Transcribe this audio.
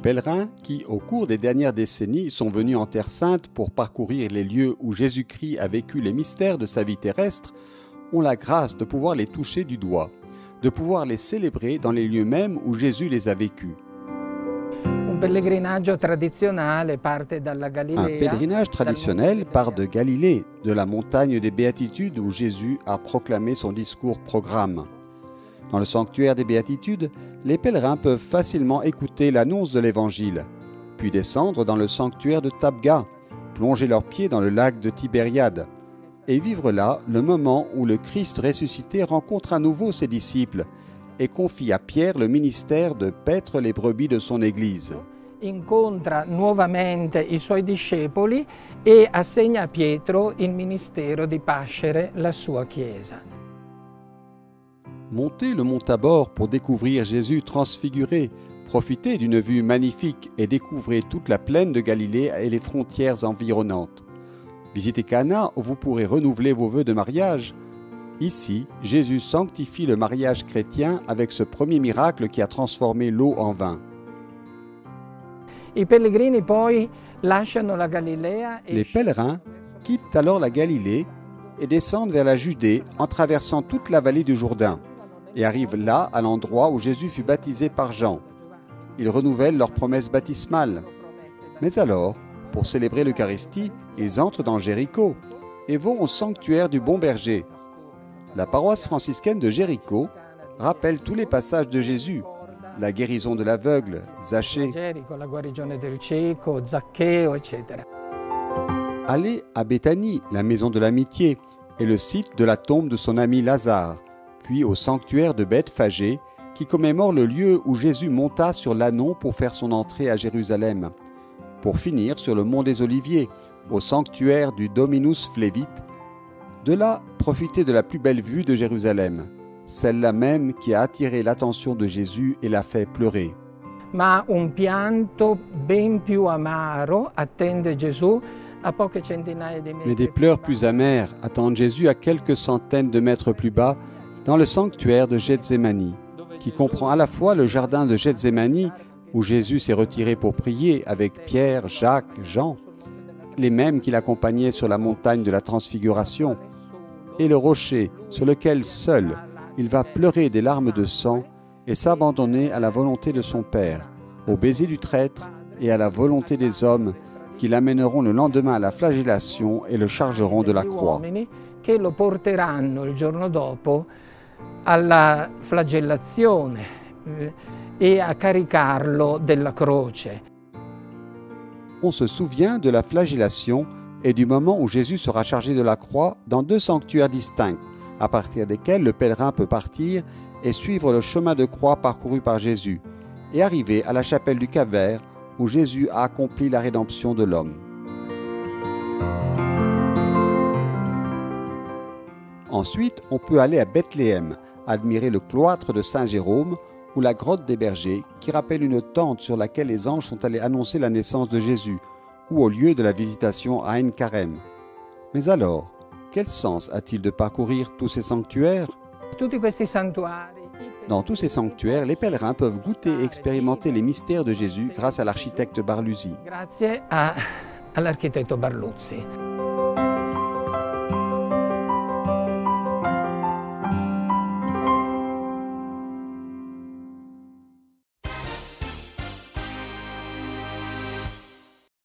pèlerins qui, au cours des dernières décennies, sont venus en Terre Sainte pour parcourir les lieux où Jésus-Christ a vécu les mystères de sa vie terrestre, ont la grâce de pouvoir les toucher du doigt, de pouvoir les célébrer dans les lieux mêmes où Jésus les a vécus. Un pèlerinage traditionnel part de Galilée, de la montagne des Béatitudes où Jésus a proclamé son discours programme. Dans le sanctuaire des Béatitudes, les pèlerins peuvent facilement écouter l'annonce de l'Évangile, puis descendre dans le sanctuaire de Tabga, plonger leurs pieds dans le lac de Tibériade, et vivre là le moment où le Christ ressuscité rencontre à nouveau ses disciples et confie à Pierre le ministère de paître les brebis de son Église. Incontra nuovamente i suoi discepoli e assegna a Pietro il ministero di pascere la sua Chiesa. Montez le mont Tabor pour découvrir Jésus transfiguré, profitez d'une vue magnifique et découvrez toute la plaine de Galilée et les frontières environnantes. Visitez Cana où vous pourrez renouveler vos vœux de mariage. Ici, Jésus sanctifie le mariage chrétien avec ce premier miracle qui a transformé l'eau en vin. Les pèlerins quittent alors la Galilée et descendent vers la Judée en traversant toute la vallée du Jourdain et arrivent là à l'endroit où Jésus fut baptisé par Jean. Ils renouvellent leur promesse baptismale. Mais alors, pour célébrer l'Eucharistie, ils entrent dans Jéricho et vont au sanctuaire du Bon Berger. La paroisse franciscaine de Jéricho rappelle tous les passages de Jésus, la guérison de l'aveugle, Zachée. Allez à Béthanie, la maison de l'amitié, et le site de la tombe de son ami Lazare, puis au sanctuaire de Bethphagée, qui commémore le lieu où Jésus monta sur l'ânon pour faire son entrée à Jérusalem. Pour finir sur le mont des Oliviers, au sanctuaire du Dominus Flevit. De là, profitez de la plus belle vue de Jérusalem, celle-là même qui a attiré l'attention de Jésus et l'a fait pleurer. Ma un pianto ben più amaro attende Gesù a poche centinaia di metri. Mais des pleurs plus amères attendent Jésus à quelques centaines de mètres plus bas, dans le sanctuaire de Gethsémani, qui comprend à la fois le jardin de Gethsémani, où Jésus s'est retiré pour prier avec Pierre, Jacques, Jean, les mêmes qui l'accompagnaient sur la montagne de la Transfiguration, et le rocher sur lequel seul il va pleurer des larmes de sang et s'abandonner à la volonté de son Père, au baiser du traître et à la volonté des hommes qui l'amèneront le lendemain à la flagellation et le chargeront de la croix. Che lo porteranno il giorno dopo alla flagellazione e a caricarlo della croce. On se souvient de la flagellation et du moment où Jésus sera chargé de la croix dans deux sanctuaires distincts, à partir desquels le pèlerin peut partir et suivre le chemin de croix parcouru par Jésus, et arriver à la chapelle du Calvaire où Jésus a accompli la rédemption de l'homme. Ensuite, on peut aller à Bethléem, admirer le cloître de Saint-Jérôme ou la grotte des bergers qui rappelle une tente sur laquelle les anges sont allés annoncer la naissance de Jésus, ou au lieu de la visitation à Ein-Carem. Mais alors, quel sens a-t-il de parcourir tous ces sanctuaires? Dans tous ces sanctuaires, les pèlerins peuvent goûter et expérimenter les mystères de Jésus grâce à l'architecte Barluzzi. Grazie all'architetto Barluzzi.